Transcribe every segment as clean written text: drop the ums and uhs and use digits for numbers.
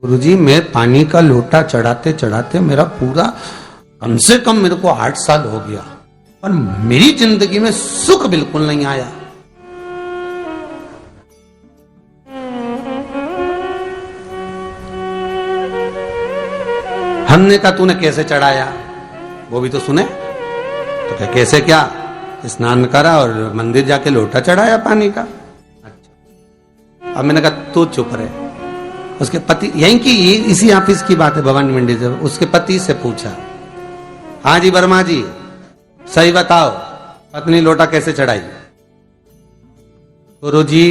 गुरुजी मैं पानी का लोटा चढ़ाते चढ़ाते मेरा पूरा कम से कम मेरे को 8 साल हो गया और मेरी जिंदगी में सुख बिल्कुल नहीं आया। हमने कहा तूने कैसे चढ़ाया, वो भी तो सुने। तो क्या कैसे, क्या स्नान करा और मंदिर जाके लोटा चढ़ाया पानी का। अच्छा, अब मैंने कहा तू चुप रहे। उसके पति, यहीं की इसी ऑफिस की बात है भवानी मंडी से, उसके पति से पूछा, हाँ जी वर्मा जी सही बताओ पत्नी लोटा कैसे चढ़ाई। गुरुजी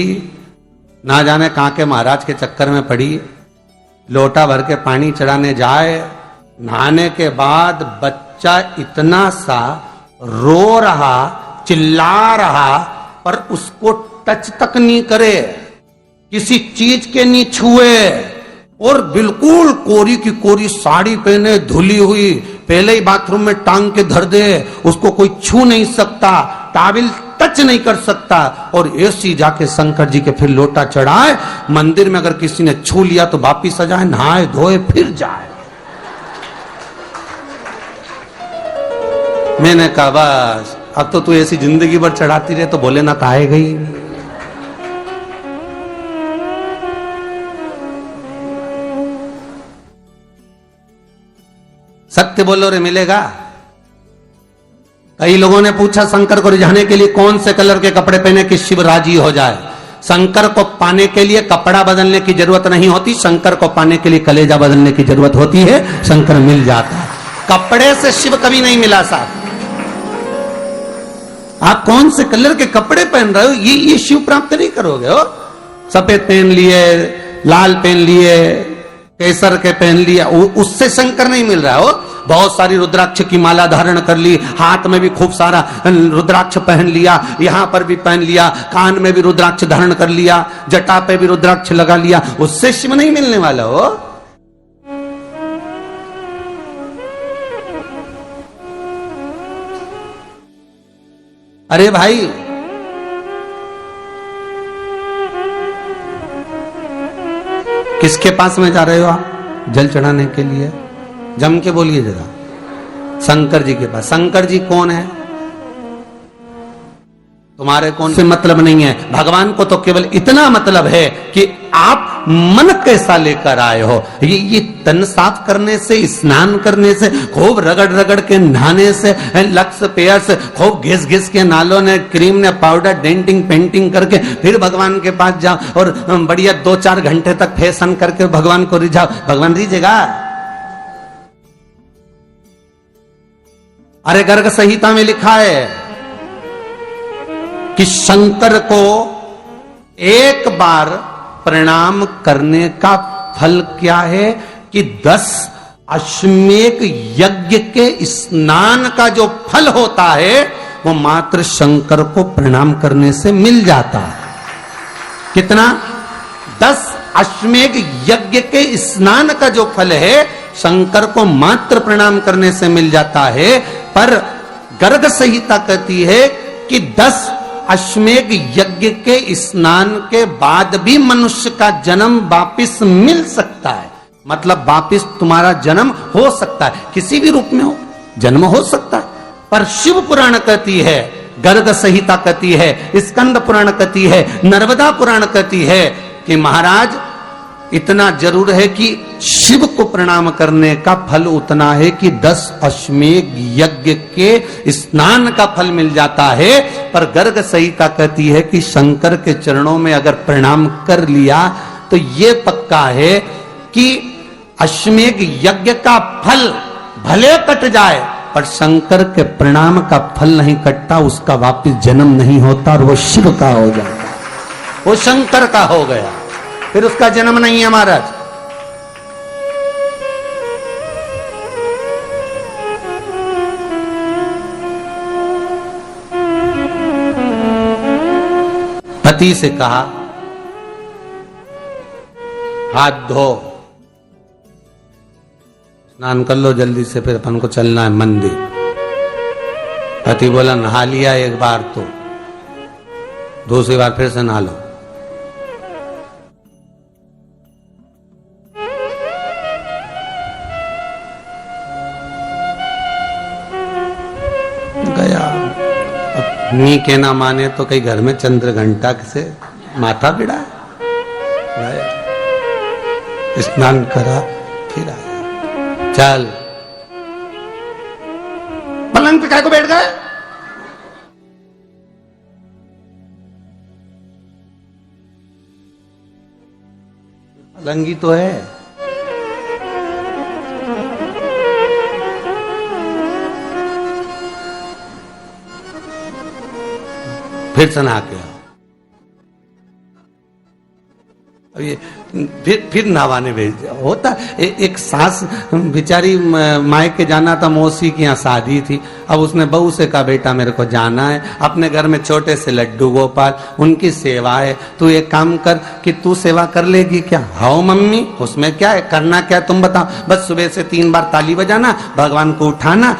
ना जाने कहां के महाराज के चक्कर में पड़ी, लोटा भर के पानी चढ़ाने जाए, नहाने के बाद बच्चा इतना सा रो रहा, चिल्ला रहा, पर उसको टच तक नहीं करे, किसी चीज के नहीं छुए, और बिल्कुल कोरी की कोरी साड़ी पहने, धुली हुई, पहले ही बाथरूम में टांग के धर दे, उसको कोई छू नहीं सकता, टाविल टच नहीं कर सकता, और ऐसी जाके शंकर जी के फिर लोटा चढ़ाए। मंदिर में अगर किसी ने छू लिया तो वापिस आ जाए, नहाए धोए फिर जाए। मैंने कहा बस अब तो तू ऐसी जिंदगी भर चढ़ाती रहे तो भोलेनाथ आएगा ही। सत्य बोलो रे मिलेगा। कई लोगों ने पूछा शंकर को रिझाने के लिए कौन से कलर के कपड़े पहने कि शिव राजी हो जाए। शंकर को पाने के लिए कपड़ा बदलने की जरूरत नहीं होती, शंकर को पाने के लिए कलेजा बदलने की जरूरत होती है, शंकर मिल जाता है। कपड़े से शिव कभी नहीं मिला साहब। आप कौन से कलर के कपड़े पहन रहे हो, ये शिव प्राप्त नहीं करोगे हो। सफेद पहन लिए, लाल पहन लिए, केसर के पहन लिया, उससे शंकर नहीं मिल रहा हो। बहुत सारी रुद्राक्ष की माला धारण कर ली, हाथ में भी खूब सारा रुद्राक्ष पहन लिया, यहां पर भी पहन लिया, कान में भी रुद्राक्ष धारण कर लिया, जटा पे भी रुद्राक्ष लगा लिया, उससे शिव नहीं मिलने वाला हो। अरे भाई किसके पास में जा रहे हो आप जल चढ़ाने के लिए? जम के बोलिए जरा। शंकर जी के पास। शंकर जी कौन है? तुम्हारे कौन से मतलब नहीं है। भगवान को तो केवल इतना मतलब है कि आप मन कैसा लेकर आए हो। ये तन साफ करने से, स्नान करने से, खूब रगड़ रगड़ के नहाने से, लक्स पेयर से, खूब घिस घिस के नालों ने, क्रीम ने, पाउडर, डेंटिंग पेंटिंग करके फिर भगवान के पास जाओ और बढ़िया 2-4 घंटे तक फैशन करके भगवान को रिझाओ, भगवान रिझेगा? अरे गर्ग संहिता में लिखा है कि शंकर को एक बार प्रणाम करने का फल क्या है कि 10 अश्वमेध यज्ञ के स्नान का जो फल होता है वो मात्र शंकर को प्रणाम करने से मिल जाता है। कितना? 10 अश्वमेध यज्ञ के स्नान का जो फल है शंकर को मात्र प्रणाम करने से मिल जाता है। पर गर्ग संहिता कहती है कि 10 अश्वमेध यज्ञ के स्नान के बाद भी मनुष्य का जन्म वापिस मिल सकता है। मतलब वापिस तुम्हारा जन्म हो सकता है, किसी भी रूप में हो जन्म हो सकता है। पर शिव पुराण कहती है, गर्ग संहिता कहती है, स्कंद पुराण कहती है, नर्मदा पुराण कहती है कि महाराज इतना जरूर है कि शिव को प्रणाम करने का फल उतना है कि 10 अश्वमेध यज्ञ के स्नान का फल मिल जाता है। पर गर्ग संहिता कहती है कि शंकर के चरणों में अगर प्रणाम कर लिया तो ये पक्का है कि अश्वमेध यज्ञ का फल भले कट जाए पर शंकर के प्रणाम का फल नहीं कटता, उसका वापिस जन्म नहीं होता और वो शिव का हो जाता, वो शंकर का हो गया, फिर उसका जन्म नहीं है महाराज। पति से कहा हाथ धो, स्नान कर लो जल्दी से, फिर अपन को चलना है मंदिर। पति बोला नहा लिया एक बार तो दूसरी बार फिर से नहा लो। नी के ना माने तो कई घर में चंद्र घंटा से माथा बिड़ा है। स्नान करा फिर आया, चल पलंग पे काय को बैठ गए। पलंगी तो है, फिर से नहा के आओ। अब ये फिर नहावाने भेज दिया। होता एक सास बेचारी मायके जाना था, मौसी की यहाँ शादी थी। अब उसने बहू से कहा बेटा मेरे को जाना है, अपने घर में छोटे से लड्डू गोपाल, उनकी सेवा है, तू एक काम कर कि तू सेवा कर लेगी क्या। हाँ मम्मी, उसमें क्या है, करना क्या है तुम बताओ। बस सुबह से 3 बार ताली बजाना, भगवान को उठाना,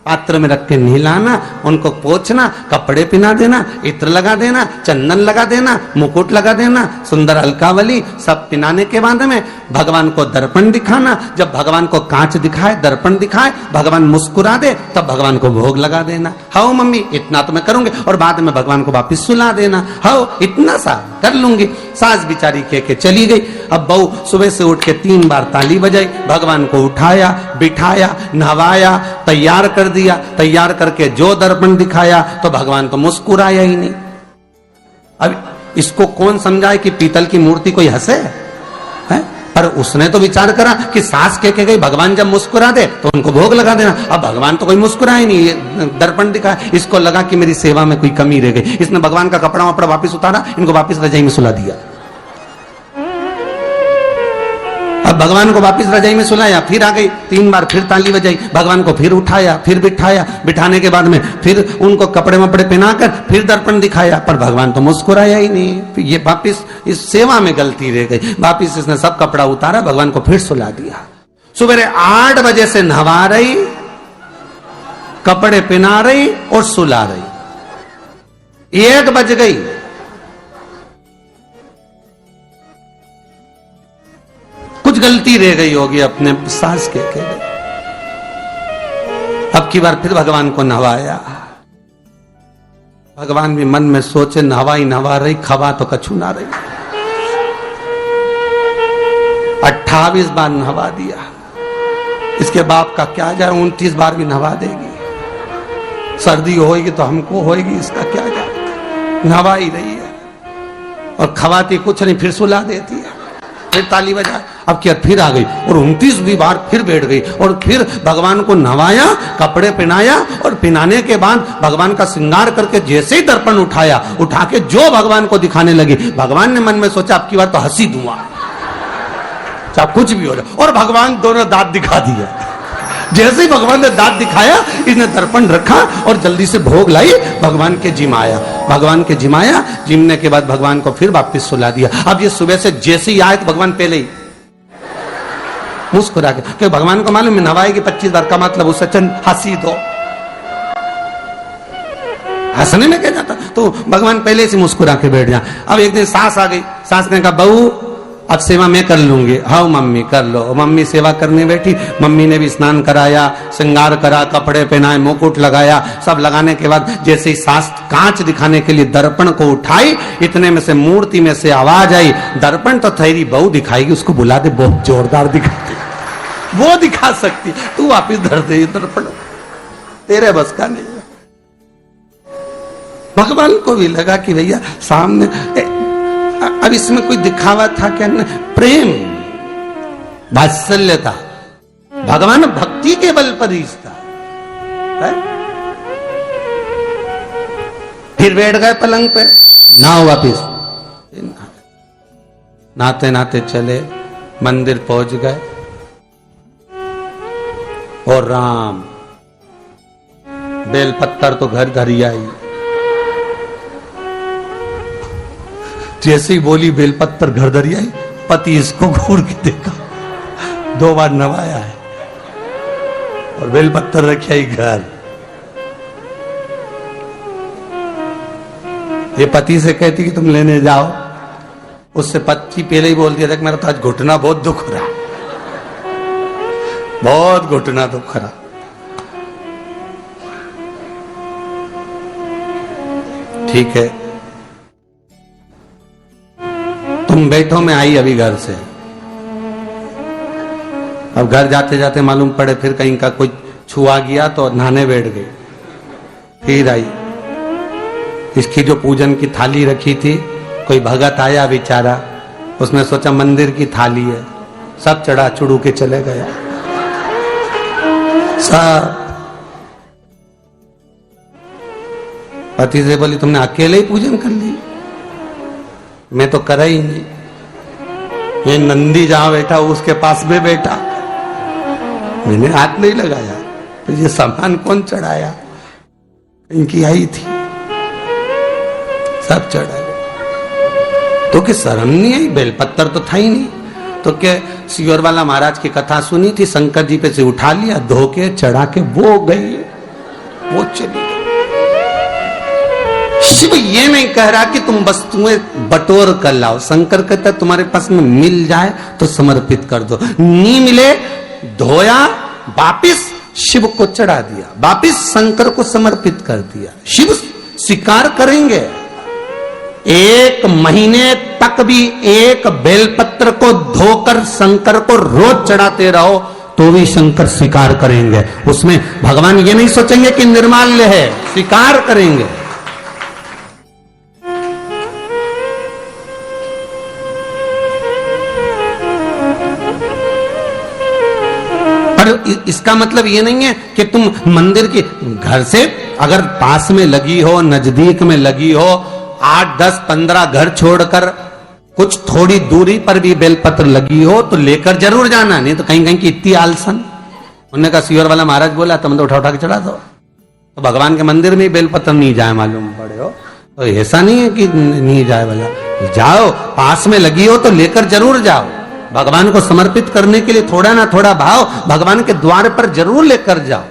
पात्र में रख के नहलाना, उनको पोंछना, कपड़े पहना देना, इत्र लगा देना, चंदन लगा देना, मुकुट लगा देना, सुंदर अलकावली सब पिनाने के बाद में भगवान को दर्पण दिखाना। जब भगवान को कांच दिखाए, दर्पण दिखाए, भगवान मुस्कुरा दे, तब भगवान को भोग लगा देना। हाँ मम्मी इतना तो मैं करूंगी, और बाद में भगवान को वापिस सुला देना। हाँ इतना सा कर लूंगी। सास बिचारी कह के चली गई। अब बहू सुबह से उठ के 3 बार ताली बजाई, भगवान को उठाया, बिठाया, नहवाया, तैयार कर दिया। तैयार करके जो दर्पण दिखाया तो भगवान तो मुस्कुराया ही नहीं। अब इसको कौन समझाए कि पीतल की मूर्ति कोई हंसे है? पर उसने तो विचार करा कि सास कह के गई भगवान जब मुस्कुरा दे तो उनको भोग लगा देना। अब भगवान तो कोई मुस्कुराए नहीं, दर्पण दिखाया। इसको लगा कि मेरी सेवा में कोई कमी रह गई। इसने भगवान का कपड़ा वपड़ा वापिस उतारा, इनको वापिस रजाई में सुला दिया। अब भगवान को वापिस रजाई में सुलाया, फिर आ गई, 3 बार फिर ताली बजाई, भगवान को फिर उठाया, फिर बिठाया, बिठाने के बाद में फिर उनको कपड़े वपड़े पहनाकर फिर दर्पण दिखाया, पर भगवान तो मुस्कुराया ही नहीं। ये वापिस इस सेवा में गलती रह गई। वापिस इसने सब कपड़ा उतारा, भगवान को फिर सुला दिया। सुबह 8 बजे से नहवा रही, कपड़े पहना रही और सुला रही। 1 बज गई। कुछ गलती रह गई होगी अपने सास के गई। अब की बार फिर भगवान को नहवाया। भगवान भी मन में सोचे नहवाई नहवा रही, खवा तो कछु ना रही। 28 बार नहवा दिया। इसके बाप का क्या जाए, 29 बार भी नहवा देगी। सर्दी होगी तो हमको होगी, इसका क्या जाए। नहवा ही रही है और खवाती कुछ नहीं, फिर सुला देती है, फिर ताली बजा। अब क्या फिर आ गई और 29वीं बार फिर बैठ गई और फिर भगवान को नहवाया, कपड़े पहनाया और पहनाने के बाद भगवान का श्रृंगार करके जैसे ही दर्पण उठाया, उठा के जो भगवान को दिखाने लगी, भगवान ने मन में सोचा अब की बार तो हंसी दूंगा, चाहे कुछ भी हो जाए। और भगवान दोनों दांत दिखा दिए। जैसे ही भगवान ने दांत दिखाया, इसने दर्पण रखा और जल्दी से भोग लाई, भगवान के जिमाया। भगवान के जिमाया, जिमने के बाद भगवान को फिर वापस सुला दिया। अब ये सुबह से जैसे ही आए तो भगवान पहले ही मुस्कुरा के, क्योंकि भगवान को मालूम है नवाएगी 25 बार का मतलब उससे चंद हंसी दो, हंसने में क्या जाता। तो भगवान पहले से मुस्कुरा के बैठ जा। अब एक दिन सास आ गई। सास ने कहा बहू अब सेवा मैं कर लूंगी। हाँ मम्मी कर लो। मम्मी सेवा करने बैठी। मम्मी ने भी स्नान कराया, श्रृंगार करा, कपड़े पहनाए, मुकुट लगाया। सब लगाने के बाद जैसे ही सास कांच दिखाने के लिए दर्पण को उठाई, इतने में से मूर्ति में से आवाज आई, दर्पण तो तेरी बहू दिखाएगी, उसको बुला दे, बहुत जोरदार दिखाती, वो दिखा सकती, तू वापिस धर दे दर्पण, तेरे बस का नहीं। भगवान को भी लगा कि भैया सामने अब इसमें कोई दिखावा था क्या, प्रेम वात्सल्य था। भगवान भक्ति के बल पर ही था। फिर बैठ गए पलंग पे, नाव वापिस नहाते नहाते चले, मंदिर पहुंच गए और राम बेलपत्तर तो घर धरी आई। जैसे ही बोली बेलपत्तर घर धरी आई, पति इसको घूर के देखा, 2 बार नवाया है और बेलपत्तर रखी आई घर। ये पति से कहती कि तुम लेने जाओ, उससे पति पहले ही बोल दिया था कि मेरा तो आज घुटना बहुत दुख रहा, बहुत घुटना दुख रहा। ठीक है, तुम बैठो, मैं आई अभी घर से। अब घर जाते जाते मालूम पड़े फिर कहीं का कोई छुआ गया तो नहाने बैठ गई। फिर आई, इसकी जो पूजन की थाली रखी थी, कोई भगत आया बेचारा, उसने सोचा मंदिर की थाली है, सब चढ़ा चुड़ू के चले गया सब। पति से बोली तुमने अकेले ही पूजन कर ली, मैं तो करा ही नहीं। ये नंदी जहां बैठा उसके पास में बैठा, मैंने हाथ नहीं लगाया। तो ये सामान कौन चढ़ाया? इनकी आई थी, सब चढ़ाया। तो कि शर्म नहीं आई? बेलपत्तर तो था ही नहीं। तो क्या सियोर वाला महाराज की कथा सुनी थी, शंकर जी पे से उठा लिया, धो के चढ़ा के वो गई, वो चली। शिव ये नहीं कह रहा कि तुम वस्तुएं बटोर कर लाओ। शंकर कहता तुम्हारे पास में मिल जाए तो समर्पित कर दो, नहीं मिले धोया, वापिस शिव को चढ़ा दिया, वापिस शंकर को समर्पित कर दिया। शिव स्वीकार करेंगे। 1 महीने तक भी एक बेलपत्र को धोकर शंकर को रोज चढ़ाते रहो तो भी शंकर स्वीकार करेंगे। उसमें भगवान ये नहीं सोचेंगे कि निर्माल्य है, स्वीकार करेंगे। इसका मतलब ये नहीं है कि तुम मंदिर के घर से अगर पास में लगी हो, नजदीक में लगी हो, 8, 10, 15 घर छोड़कर कुछ थोड़ी दूरी पर भी बेलपत्र लगी हो तो लेकर जरूर जाना। नहीं तो कहीं कहीं की इतनी आलसन। उन्होंने कहा सियोर वाला महाराज बोला तुम तो उठा उठा के चढ़ा दो। तो भगवान के मंदिर में बेलपत्र नहीं जाए मालूम पड़े हो, तो ऐसा नहीं है कि नहीं जाए वाला, जाओ, पास में लगी हो तो लेकर जरूर जाओ। भगवान को समर्पित करने के लिए थोड़ा ना थोड़ा भाव भगवान के द्वार पर जरूर लेकर जाओ।